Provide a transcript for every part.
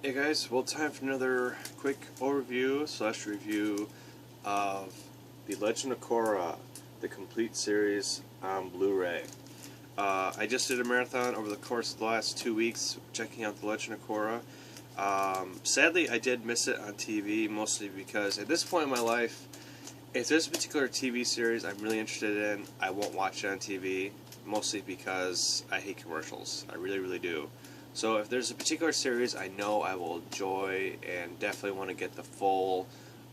Hey guys, well, time for another quick overview / review of The Legend of Korra, the complete series on Blu-ray. I just did a marathon over the course of the last 2 weeks checking out The Legend of Korra. Sadly, I did miss it on TV, mostly because at this point in my life, if there's a particular TV series I'm really interested in, I won't watch it on TV, mostly because I hate commercials. I really, really do. So if there's a particular series I know I will enjoy and definitely want to get the full,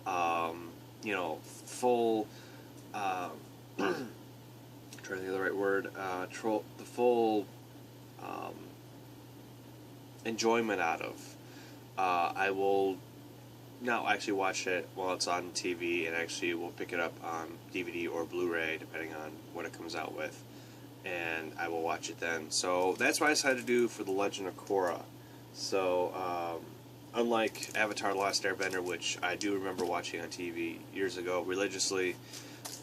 trying to think of the right word, the full enjoyment out of, I will not actually watch it while it's on TV, and actually will pick it up on DVD or Blu-ray, depending on what it comes out with, and I will watch it then. So that's what I decided to do for The Legend of Korra. So, unlike Avatar: The Last Airbender, which I do remember watching on TV years ago religiously,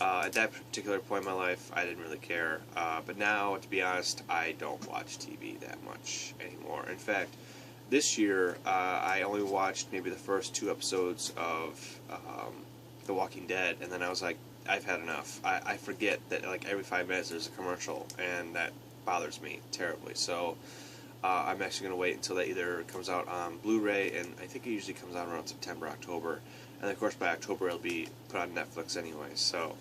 at that particular point in my life, I didn't really care. But now, to be honest, I don't watch TV that much anymore. In fact, this year, I only watched maybe the first 2 episodes of The Walking Dead, and then I was like, I've had enough. I forget that like every 5 minutes there's a commercial, and that bothers me terribly. So I'm actually going to wait until that either comes out on Blu-ray, and I think it usually comes out around September, October, and of course by October it'll be put on Netflix anyway. So,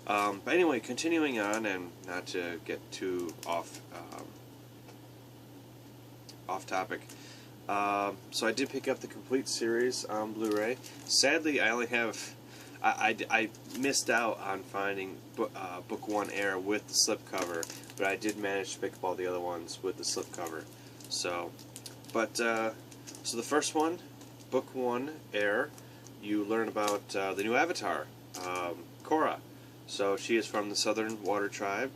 but anyway, continuing on, and not to get too off topic. So I did pick up the complete series on Blu-ray. Sadly, I only have. I missed out on finding Book 1 Air with the slipcover, but I did manage to pick up all the other ones with the slipcover. So, so the first one, Book 1 Air, you learn about the new Avatar, Korra. So she is from the Southern Water Tribe,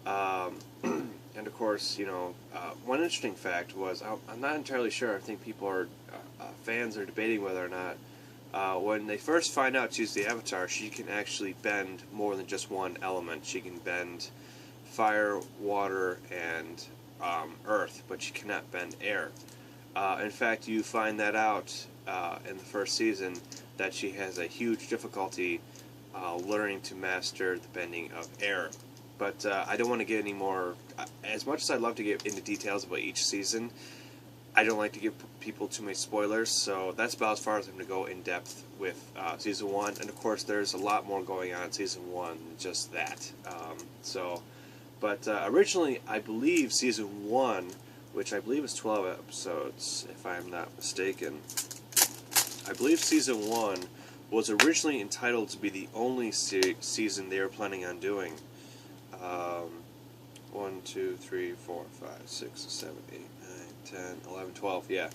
and of course, one interesting fact was, I'm not entirely sure, I think people are, fans are debating whether or not, when they first find out she's the Avatar, she can actually bend more than just one element. She can bend fire, water, and earth, but she cannot bend air. In fact, you find that out in the first season, that she has a huge difficulty learning to master the bending of air. But I don't want to get any more. As much as I'd love to get into details about each season, I don't like to give people too many spoilers, so that's about as far as I'm going to go in depth with Season 1. And of course, there's a lot more going on in Season 1 than just that. But originally, I believe Season 1, which I believe is 12 episodes, if I'm not mistaken, I believe Season 1 was originally entitled to be the only season they were planning on doing. 1, 2, 3, 4, 5, 6, 7, 8, 9, 10, 11, 12, yeah.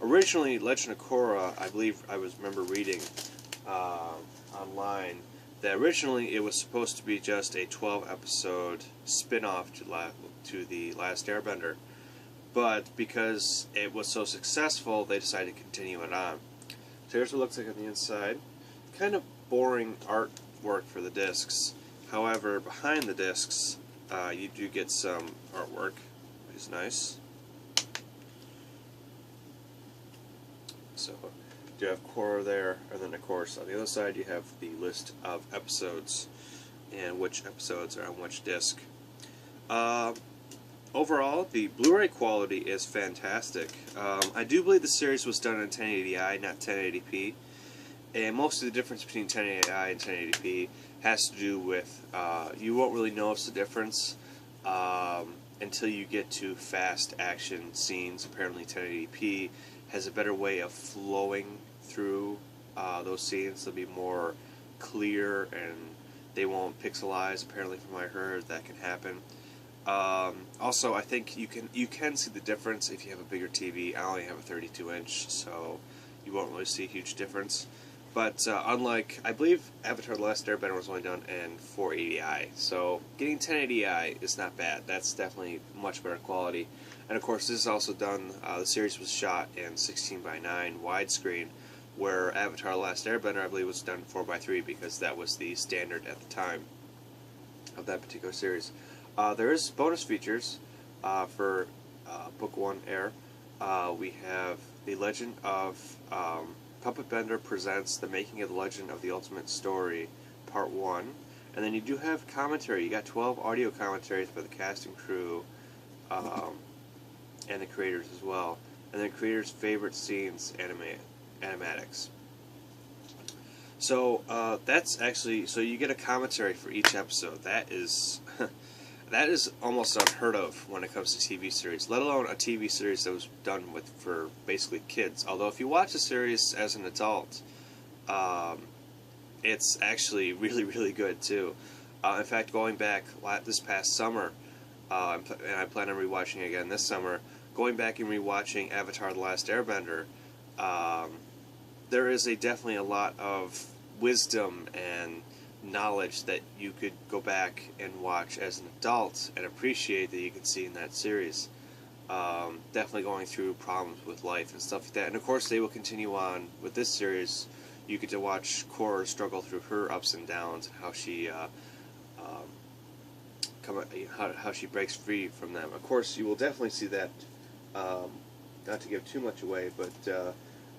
Originally, Legend of Korra, I believe I remember reading online that originally it was supposed to be just a 12-episode spin-off to The Last Airbender. But because it was so successful, they decided to continue it on. So here's what it looks like on the inside. Kind of boring artwork for the discs. However, behind the discs, you do get some artwork, which is nice. So, you have Korra there, and then of course on the other side you have the list of episodes, and which episodes are on which disc. Overall, the Blu-ray quality is fantastic. I do believe the series was done in 1080i, not 1080p. And most of the difference between 1080i and 1080p has to do with, you won't really notice the difference until you get to fast action scenes. Apparently 1080p has a better way of flowing through those scenes. They'll be more clear and they won't pixelize. Apparently, from what I heard, that can happen. Also, I think you can see the difference if you have a bigger TV. I only have a 32-inch, so you won't really see a huge difference. But unlike, I believe Avatar: The Last Airbender was only done in 480i, so getting 1080i is not bad. That's definitely much better quality. And of course, this is also done, the series was shot in 16:9 widescreen, where Avatar: The Last Airbender, I believe, was done 4:3 because that was the standard at the time of that particular series. There is bonus features for Book 1 Air. We have The Legend of Puppet Bender presents The Making of the Legend of the Ultimate Story, Part 1. And then you do have commentary. You got 12 audio commentaries by the cast and crew, and the creators as well. And then creators' favorite scenes, animatics. So that's actually, so you get a commentary for each episode. That is that is almost unheard of when it comes to TV series, let alone a TV series that was done for basically kids. Although if you watch the series as an adult, it's actually really, really good too. In fact, going back this past summer, and I plan on rewatching again this summer, going back and rewatching Avatar: The Last Airbender, there is definitely a lot of wisdom and knowledge that you could go back and watch as an adult and appreciate that you could see in that series. Definitely going through problems with life and stuff like that. And of course they will continue on with this series. You get to watch Korra struggle through her ups and downs and how she how she breaks free from them. Of course you will definitely see that, not to give too much away, but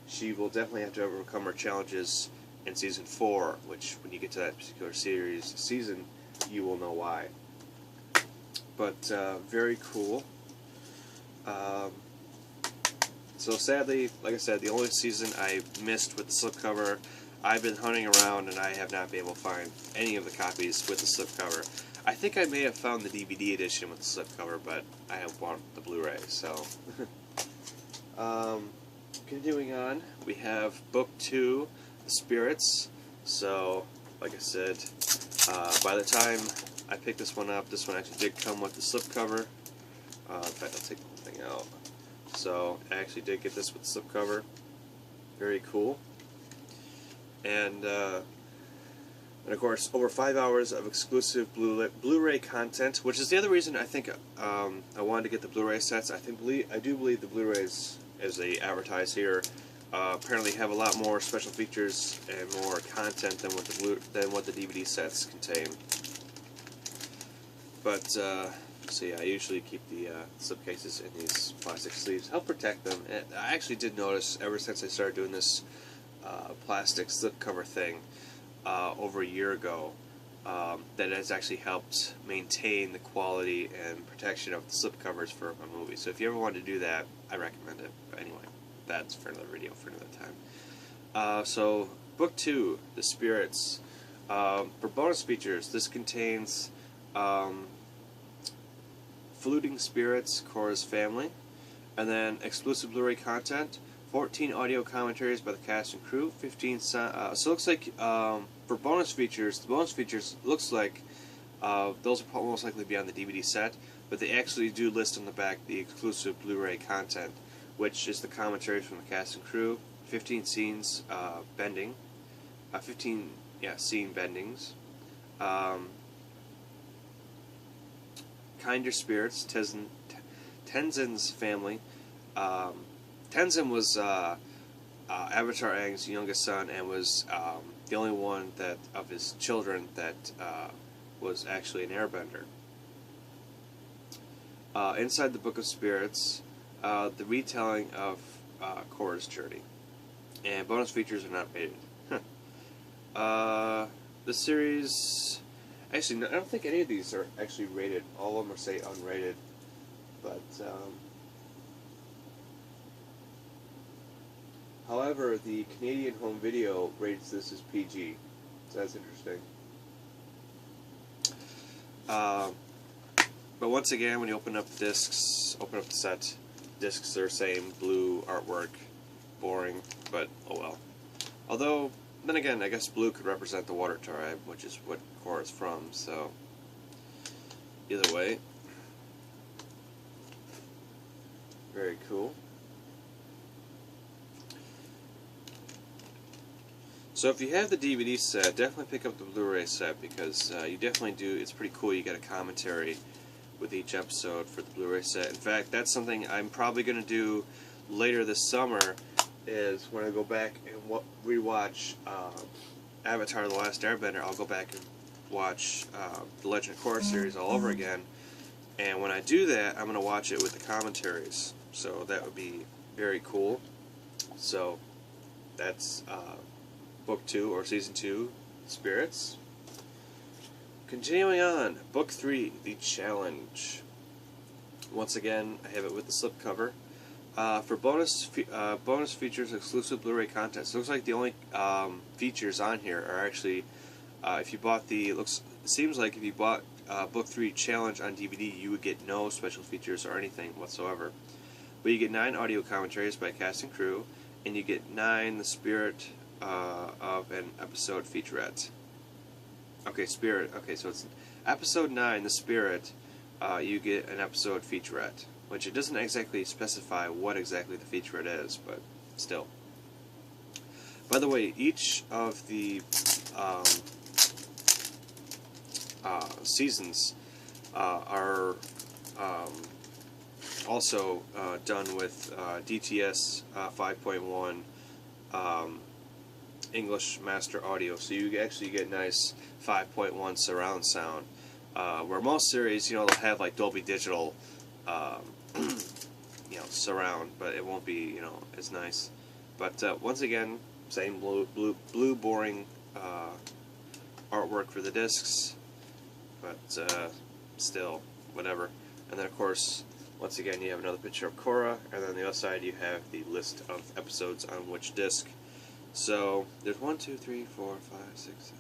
she will definitely have to overcome her challenges in Season 4, which, when you get to that particular season, you will know why. But, very cool. So sadly, like I said, the only season I missed with the slipcover, I've been hunting around and I have not been able to find any of the copies with the slipcover. I think I may have found the DVD edition with the slipcover, but I have bought the Blu-ray, so... Continuing on, we have Book 2, The Spirits. So, like I said, by the time I picked this one up, this one actually did come with the slipcover. In fact, I'll take the whole thing out. So, I actually did get this with the slipcover. Very cool. And of course, over 5 hours of exclusive Blu-ray content, which is the other reason I think I wanted to get the Blu-ray sets. I do believe the Blu-rays, as they advertise here, apparently have a lot more special features and more content than what the DVD sets contain. But so yeah, I usually keep the slipcases in these plastic sleeves. Help protect them. And I actually did notice ever since I started doing this plastic slipcover thing over a year ago, that has actually helped maintain the quality and protection of the slipcovers for my movie. So if you ever want to do that, I recommend it. But anyway, that's for another video for another time. So, Book 2, The Spirits. For bonus features, this contains Fluting Spirits, Korra's family, and then exclusive Blu-ray content, 14 audio commentaries by the cast and crew, 15 so it looks like for bonus features, the bonus features looks like those will most likely be on the DVD set, but they actually do list on the back the exclusive Blu-ray content, which is the commentaries from the cast and crew, 15 scenes bending, 15 scene bendings, Kinder Spirits, Tenzin's family. Tenzin was Avatar Aang's youngest son and was the only one of his children that was actually an airbender. Inside the Book of Spirits, the retelling of Korra's journey. And bonus features are not rated. The series... Actually, I don't think any of these are actually rated. All of them are, say, unrated. But, however, the Canadian Home Video rates this as PG. So that's interesting. But once again, when you open up discs, open up the set, discs are same, blue artwork, boring, but oh well. Although, then again, I guess blue could represent the Water Tribe, which is what Korra is from, so either way, very cool. So if you have the DVD set, definitely pick up the Blu-ray set, because you definitely do, it's pretty cool. You get a commentary with each episode for the Blu-ray set. In fact, that's something I'm probably going to do later this summer, is when I go back and rewatch Avatar: The Last Airbender, I'll go back and watch the Legend of Korra series all over again. And when I do that, I'm going to watch it with the commentaries. So that would be very cool. So that's book 2 or season 2, Spirits. Continuing on, book 3, The Challenge. Once again, I have it with the slipcover. For bonus features, exclusive Blu-ray content. So it looks like the only features on here are actually, if you bought it seems like if you bought book 3 Challenge on DVD, you would get no special features or anything whatsoever. But you get 9 audio commentaries by cast and crew, and you get 9 the spirit of an episode featurette. Okay, Spirit. Okay, so it's episode 9, The Spirit. You get an episode featurette, which it doesn't exactly specify what exactly the featurette is, but still. By the way, each of the seasons are also done with DTS 5.1 English Master Audio, so you actually get nice 5.1 surround sound. Where most series, they'll have like Dolby Digital, surround, but it won't be, as nice. But once again, same blue boring artwork for the discs, but still, whatever. And then of course, once again, you have another picture of Korra, and then on the other side you have the list of episodes on which disc. So there's 1, 2, 3, 4, 5, 6, 7, 8, 9.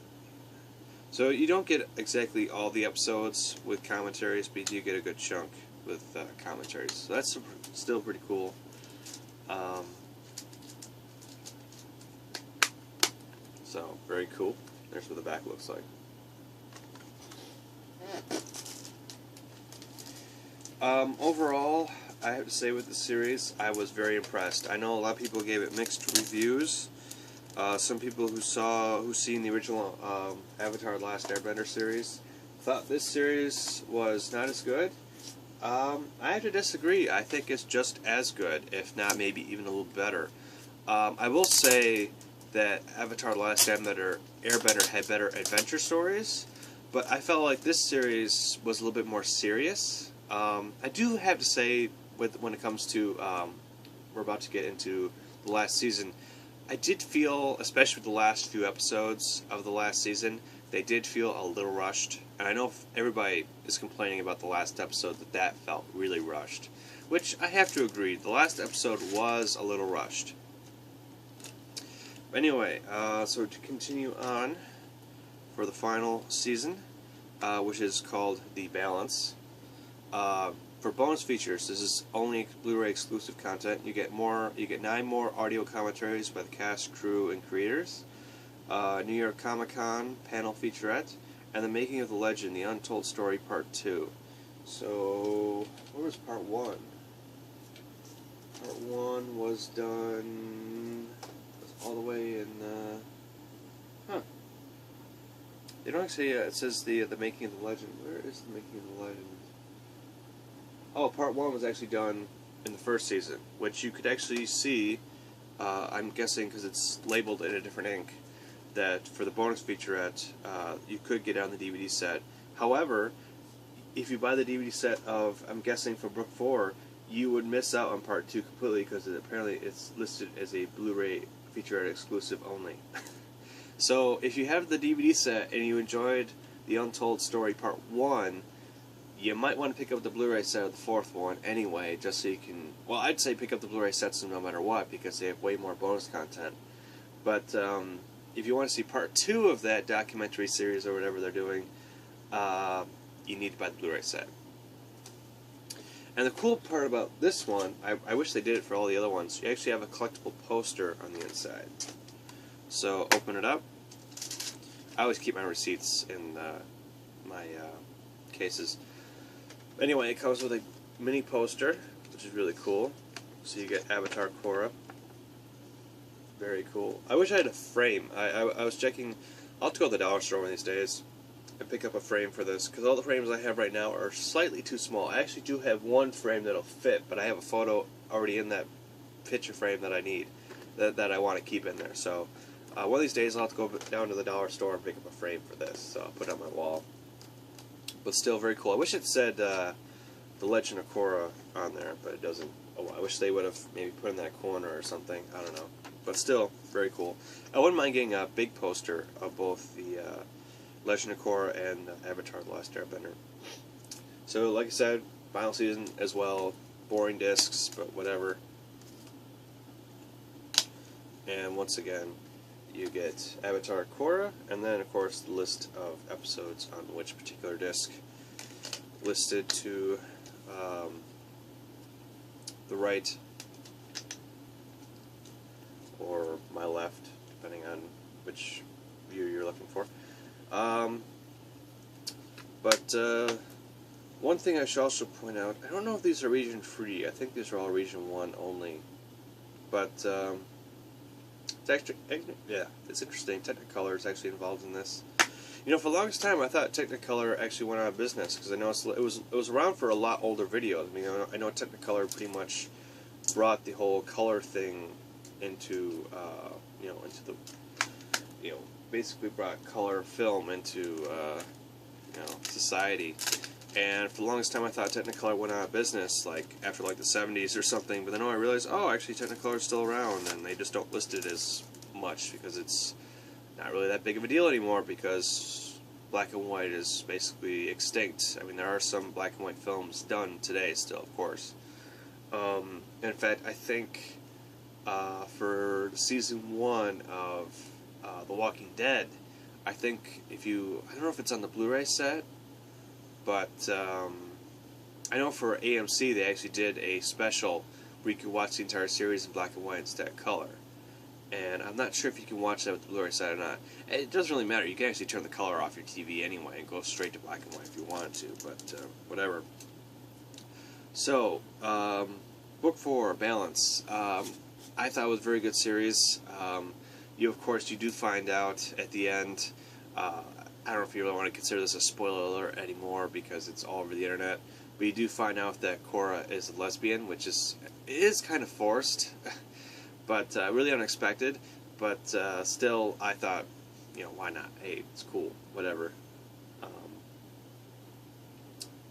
So you don't get exactly all the episodes with commentaries, but you do get a good chunk with commentaries. So that's still pretty cool. So very cool. There's what the back looks like. Overall, I have to say with the series, I was very impressed. I know a lot of people gave it mixed reviews. Some people who've seen the original Avatar: The Last Airbender series thought this series was not as good. I have to disagree. I think it's just as good, if not maybe even a little better. I will say that Avatar: The Last Airbender had better adventure stories, but I felt like this series was a little bit more serious. I do have to say, when it comes to, we're about to get into the last season, I did feel, especially with the last few episodes of the last season, they did feel a little rushed. And I know everybody is complaining about the last episode that felt really rushed, which I have to agree. The last episode was a little rushed. But anyway, so to continue on for the final season, which is called The Balance. For bonus features, this is only Blu-ray exclusive content. You get 9 more audio commentaries by the cast, crew, and creators. New York Comic-Con panel featurette, and the making of the legend, the Untold Story Part 2. So, where was Part 1? Part 1 was done all the way in. They don't actually. It says the making of the legend. Where is the making of the legend? Oh, Part 1 was actually done in the first season, which you could actually see, I'm guessing because it's labeled in a different ink, that for the bonus featurette, you could get it on the DVD set. However, if you buy the DVD set of, I'm guessing for book 4, you would miss out on Part 2 completely because apparently it's listed as a Blu-ray featurette exclusive only. So, if you have the DVD set and you enjoyed The Untold Story Part 1, you might want to pick up the Blu-ray set of the 4th one anyway, just so you can... Well, I'd say pick up the Blu-ray sets no matter what, because they have way more bonus content. But if you want to see Part 2 of that documentary series or whatever they're doing, you need to buy the Blu-ray set. And the cool part about this one, I wish they did it for all the other ones, you actually have a collectible poster on the inside. So, open it up. I always keep my receipts in my cases. Anyway, it comes with a mini poster, which is really cool. So you get Avatar Korra. Very cool. I wish I had a frame. I was checking. I'll have to go to the dollar store one of these days and pick up a frame for this, because all the frames I have right now are slightly too small. I actually do have one frame that'll fit, but I have a photo already in that picture frame that I need, that I want to keep in there. So one of these days I'll have to go down to the dollar store and pick up a frame for this, so I'll put it on my wall. But still very cool. I wish it said The Legend of Korra on there, but it doesn't. Oh I wish they would have maybe put in that corner or something. I don't know. But still, very cool. I wouldn't mind getting a big poster of both the Legend of Korra and Avatar: The Last Airbender. So, like I said, final season as well. Boring discs, but whatever. And once again, you get Avatar Korra, and then, of course, the list of episodes on which particular disc, listed to the right or my left, depending on which view you're looking for. One thing I should also point out, I don't know if these are region free. I think these are all region 1 only. But it's actually, yeah, it's interesting. Technicolor is actually involved in this. You know, for the longest time, I thought Technicolor actually went out of business because I know it was around for a lot older videos. I mean, I know Technicolor pretty much brought the whole color thing into basically brought color film into society. And for the longest time, I thought Technicolor went out of business, like after like the 70s or something. But then I realized, oh, actually Technicolor is still around, and they just don't list it as much because it's not really that big of a deal anymore, because black and white is basically extinct. I mean, there are some black and white films done today still, of course. In fact, I think for season 1 of The Walking Dead, I think I don't know if it's on the Blu-ray set, but I know for AMC they actually did a special where you could watch the entire series in black and white instead of color. And I'm not sure if you can watch that with the Blu-ray set or not. It doesn't really matter. You can actually turn the color off your TV anyway and go straight to black and white if you wanted to, but whatever. So, Book 4, Balance. I thought it was a very good series. Of course, you do find out at the end, I don't know if you really want to consider this a spoiler alert anymore because it's all over the internet, but you do find out that Korra is a lesbian, which is kind of forced, but really unexpected. But still, I thought, why not? Hey, it's cool, whatever.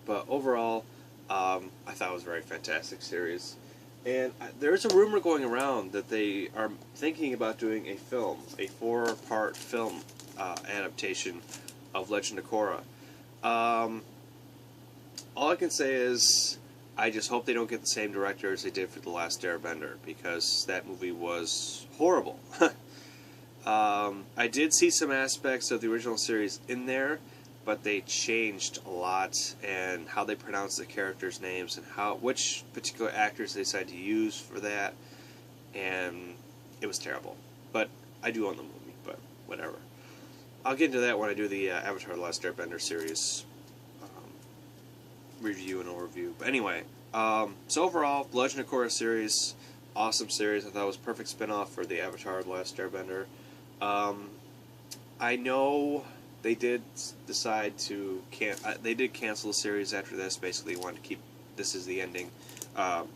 But overall, I thought it was a very fantastic series. And there's a rumor going around that they are thinking about doing a 4-part film adaptation of Legend of Korra. All I can say is I just hope they don't get the same director as they did for The Last Airbender, because that movie was horrible. I did see some aspects of the original series in there, but they changed a lot, and how they pronounce the characters' names and which particular actors they decided to use for that, and it was terrible. But I do own the movie, but whatever. I'll get into that when I do the Avatar: The Last Airbender series review and overview. But anyway, so overall, Legend of Korra series, awesome series. I thought it was a perfect spin-off for the Avatar: The Last Airbender. I know they did decide to they did cancel the series after this. Basically, wanted to keep this as the ending, not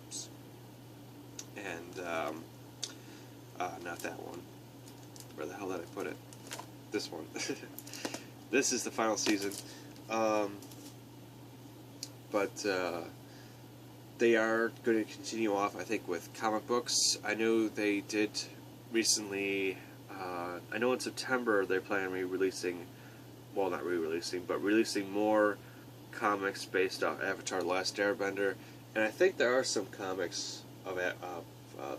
that one. Where the hell did I put it? This one. This is the final season. But they are going to continue off, I think, with comic books. I know they did recently. I know in September they're planning on releasing. Well, not re-releasing, but releasing more comics based off Avatar: The Last Airbender, and I think there are some comics of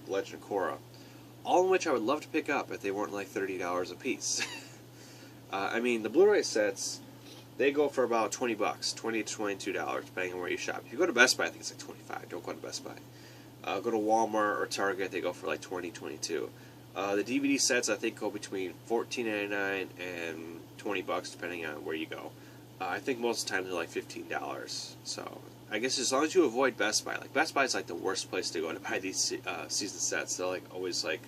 Legend of Korra, all of which I would love to pick up if they weren't like $30 a piece. I mean, the Blu-ray sets, they go for about $20, $20 to $22, depending on where you shop. If you go to Best Buy, I think it's like $25. Don't go to Best Buy. Go to Walmart or Target, they go for like $20, $22. The DVD sets, I think, go between $14.99 and $20, depending on where you go. I think most of the time they're like $15. So I guess as long as you avoid Best Buy, like Best Buy is like the worst place to go to buy these season sets. They're like always like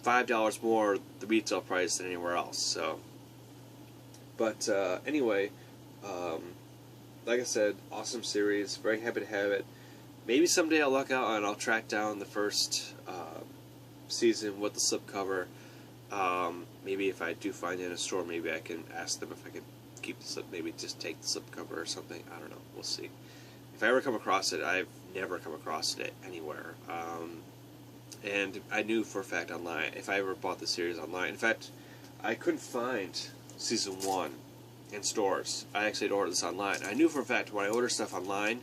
$5 more the retail price than anywhere else. So, but anyway, like I said, awesome series. Very happy to have it. Maybe someday I'll luck out and I'll track down the first season with the slipcover. Maybe if I do find it in a store, maybe I can ask them if I could keep the slip, maybe just take the slipcover or something. I don't know. We'll see. If I ever come across it, I've never come across it anywhere. And I knew for a fact online, if I ever bought the series online, in fact, I couldn't find season 1 in stores. I actually had ordered this online. I knew for a fact when I order stuff online,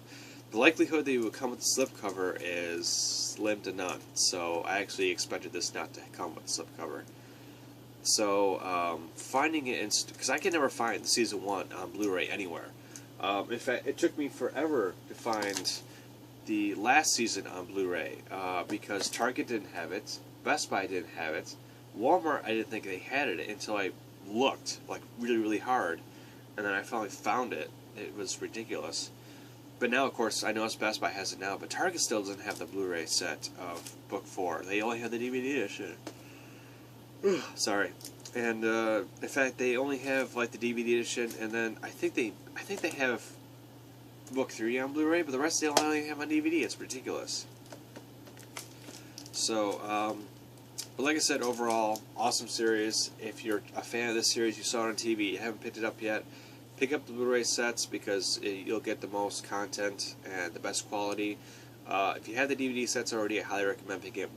the likelihood that it would come with the slipcover is slim to none. So I actually expected this not to come with the slipcover. So finding it, because I can never find the season 1 on Blu-ray anywhere. In fact, it took me forever to find the last season on Blu-ray because Target didn't have it, Best Buy didn't have it, Walmart I didn't think they had it until I looked like really, really hard, and then I finally found it. It was ridiculous. But now, of course, I know Best Buy has it now, but Target still doesn't have the Blu-ray set of Book 4. They only have the DVD edition. Sorry. And in fact, they only have like the DVD edition, and then I think they have Book 3 on Blu-ray, but the rest they only have on DVD. It's ridiculous. So, but like I said, overall, awesome series. If you're a fan of this series, you saw it on TV, you haven't picked it up yet, pick up the Blu-ray sets because you'll get the most content and the best quality. If you have the DVD sets already, I highly recommend picking up,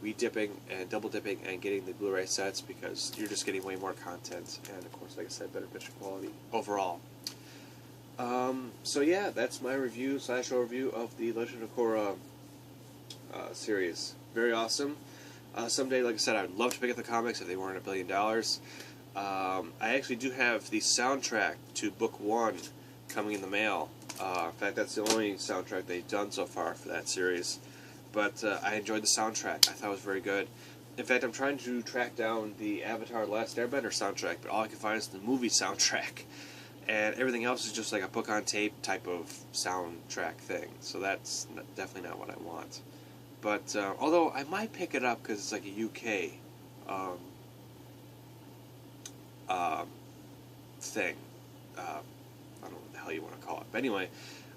re-dipping and double-dipping and getting the Blu-ray sets because you're just getting way more content and, of course, like I said, better picture quality overall. So yeah, that's my review / overview of the Legend of Korra series. Very awesome. Someday, like I said, I'd love to pick up the comics if they weren't $1 billion. I actually do have the soundtrack to Book 1 coming in the mail. In fact, that's the only soundtrack they've done so far for that series. But I enjoyed the soundtrack. I thought it was very good. In fact, I'm trying to track down the Avatar The Last Airbender soundtrack, but all I can find is the movie soundtrack. And everything else is just like a book-on-tape type of soundtrack thing. So that's definitely not what I want. But, although I might pick it up because it's like a UK thing. I don't know what the hell you want to call it. But anyway,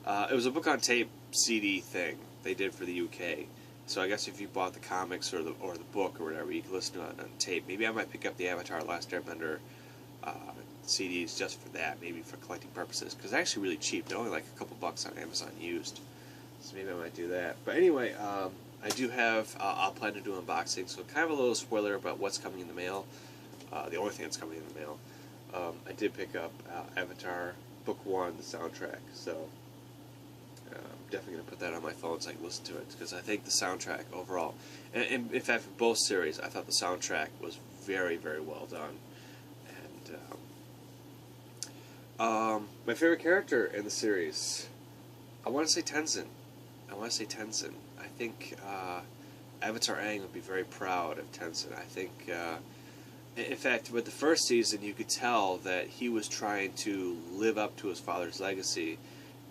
it was a book-on-tape CD thing they did for the UK. So I guess if you bought the comics or the book or whatever, you can listen to it on tape. Maybe I might pick up the Avatar: The Last Airbender CDs just for that, maybe for collecting purposes, because they're actually really cheap. They're only like a couple bucks on Amazon used. So maybe I might do that. But anyway, I do have, I'll plan to do an unboxing, so kind of a little spoiler about what's coming in the mail. The only thing that's coming in the mail. I did pick up Avatar Book 1, the soundtrack, so I'm definitely going to put that on my phone so I can listen to it, because I think the soundtrack overall, and in fact for both series, I thought the soundtrack was very, very well done. And my favorite character in the series, I want to say Tenzin. I think Avatar Aang would be very proud of Tenzin. I think, in fact, with the first season, you could tell that he was trying to live up to his father's legacy,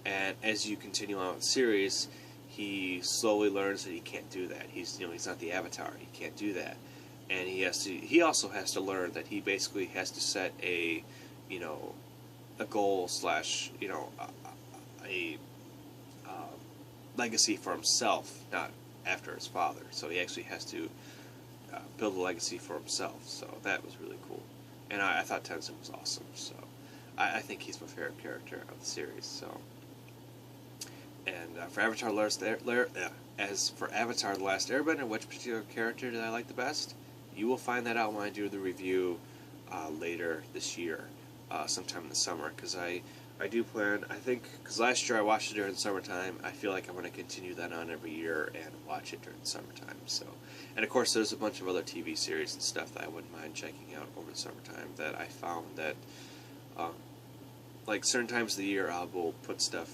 and as you continue on with the series, he slowly learns that he can't do that. He's not the Avatar. He can't do that, and he also has to learn that he basically has to set a goal / a legacy for himself, not after his father. So he actually has to build a legacy for himself. So that was really cool. And I thought Tenzin was awesome. So I think he's my favorite character of the series. So, and for Avatar: as for Avatar: The Last Airbender, which particular character did I like the best? You will find that out when I do the review later this year. Sometime in the summer, because I do plan, I think, because last year I watched it during the summertime, I feel like I'm going to continue that on every year and watch it during the summertime. So, and of course there's a bunch of other TV series and stuff that I wouldn't mind checking out over the summertime that I found that, like certain times of the year I will put stuff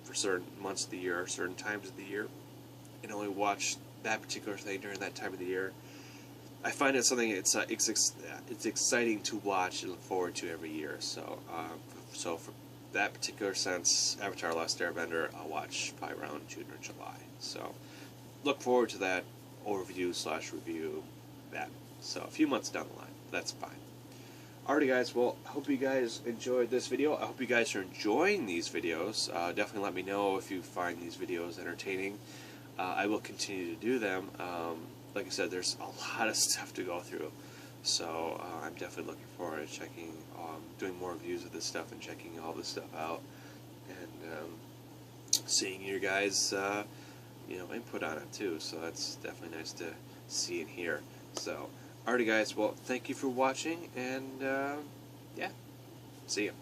for certain months of the year or certain times of the year, and only watch that particular thing during that time of the year. I find it something it's exciting to watch and look forward to every year. So, so for that particular sense, Avatar: The Last Airbender, I'll watch probably around June or July. So, look forward to that overview / review that. So, a few months down the line, that's fine. Alrighty, guys. Well, I hope you guys enjoyed this video. I hope you guys are enjoying these videos. Definitely let me know if you find these videos entertaining. I will continue to do them. Like I said, there's a lot of stuff to go through, so I'm definitely looking forward to checking, doing more reviews of this stuff and checking all this stuff out. And seeing your guys, input on it too. So that's definitely nice to see and hear. So, alrighty, guys. Well, thank you for watching, and yeah, see ya.